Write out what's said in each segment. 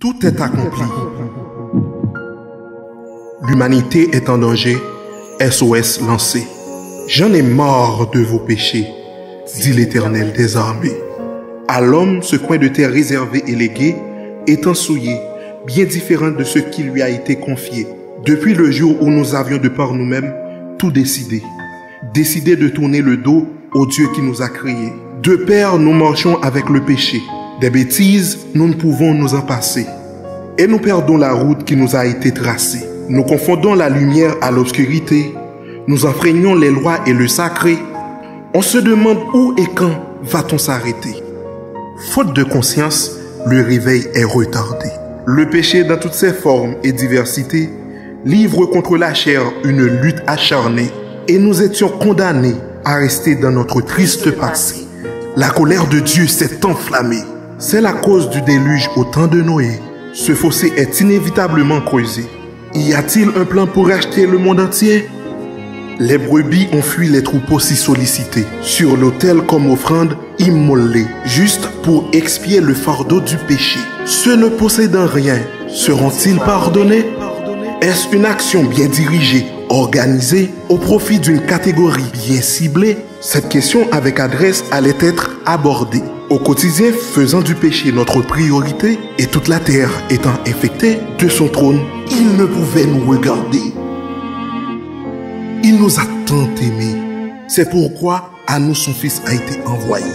Tout est accompli. L'humanité est en danger. SOS lancé. J'en ai marre de vos péchés, dit l'Éternel des armées. À l'homme, ce coin de terre réservé et légué, étant souillé, bien différent de ce qui lui a été confié. Depuis le jour où nous avions de par nous-mêmes tout décidé. Décidé de tourner le dos au Dieu qui nous a créés. De pair, nous marchons avec le péché. Des bêtises, nous ne pouvons nous en passer. Et nous perdons la route qui nous a été tracée. Nous confondons la lumière à l'obscurité. Nous enfreignons les lois et le sacré. On se demande où et quand va-t-on s'arrêter. Faute de conscience, le réveil est retardé. Le péché dans toutes ses formes et diversités livre contre la chair une lutte acharnée et nous étions condamnés à rester dans notre triste passé. La colère de Dieu s'est enflammée. C'est la cause du déluge au temps de Noé. Ce fossé est inévitablement creusé. Y a-t-il un plan pour racheter le monde entier? Les brebis ont fui les troupeaux si sollicités, sur l'autel comme offrande immolée, juste pour expier le fardeau du péché. Ceux ne possédant rien, seront-ils pardonnés? Est-ce une action bien dirigée, organisée, au profit d'une catégorie bien ciblée? Cette question avec adresse allait être abordée. Au quotidien, faisant du péché notre priorité, et toute la terre étant infectée de son trône, il ne pouvait nous regarder. Il nous a tant aimés. C'est pourquoi à nous son Fils a été envoyé.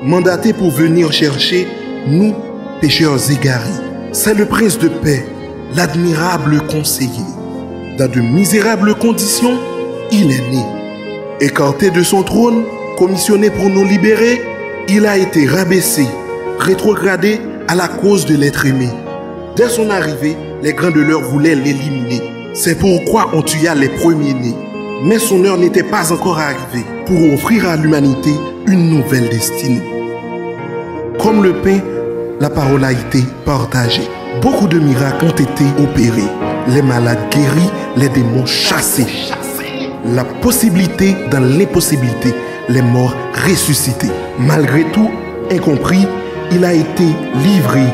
Mandaté pour venir chercher nous, pécheurs égarés. C'est le Prince de paix, l'admirable conseiller. Dans de misérables conditions, il est né. Écarté de son trône, commissionné pour nous libérer, il a été rabaissé, rétrogradé à la cause de l'être aimé. Dès son arrivée, les grands de l'heure voulaient l'éliminer. C'est pourquoi on tua les premiers-nés. Mais son heure n'était pas encore arrivée pour offrir à l'humanité une nouvelle destinée. Comme le pain, la parole a été partagée. Beaucoup de miracles ont été opérés. Les malades guéris, les démons chassés. La possibilité dans l'impossibilité, les morts ressuscités. Malgré tout, incompris, il a été livré,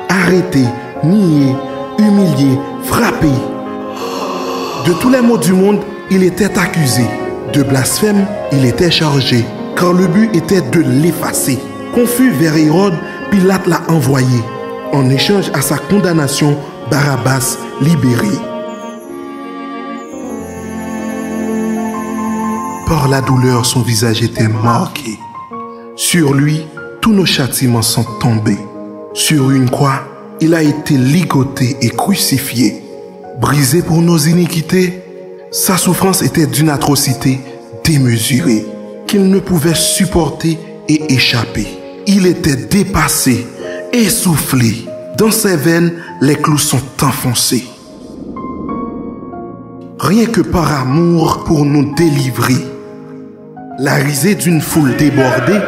arrêté, nié, humilié, frappé. De tous les maux du monde, il était accusé. De blasphème, il était chargé, car le but était de l'effacer. Confus vers Hérode, Pilate l'a envoyé. En échange à sa condamnation, Barabbas libéré. Par la douleur, son visage était marqué. Sur lui, tous nos châtiments sont tombés. Sur une croix, il a été ligoté et crucifié. Brisé pour nos iniquités, sa souffrance était d'une atrocité démesurée qu'il ne pouvait supporter et échapper. Il était dépassé, essoufflé. Dans ses veines, les clous sont enfoncés. Rien que par amour pour nous délivrer. La risée d'une foule débordée,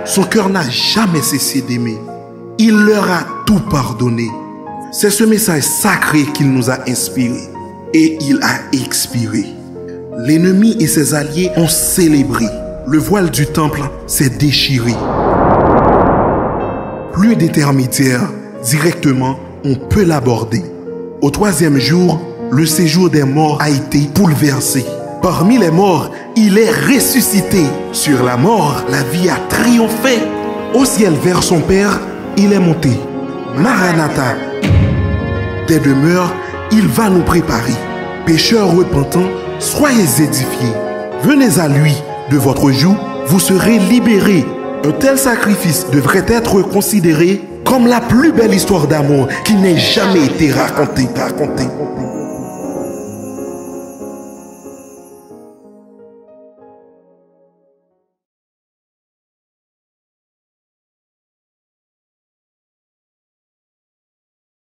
son cœur n'a jamais cessé d'aimer. Il leur a tout pardonné. C'est ce message sacré qu'il nous a inspiré et il a expiré. L'ennemi et ses alliés ont célébré. Le voile du temple s'est déchiré. Plus d'intermédiaire, directement, on peut l'aborder. Au troisième jour, le séjour des morts a été bouleversé. Parmi les morts, il est ressuscité. Sur la mort, la vie a triomphé. Au ciel vers son Père, il est monté. Maranatha. Des demeures, il va nous préparer. Pécheurs repentants, soyez édifiés. Venez à lui, de votre joug, vous serez libérés. Un tel sacrifice devrait être considéré comme la plus belle histoire d'amour qui n'ait jamais été racontée.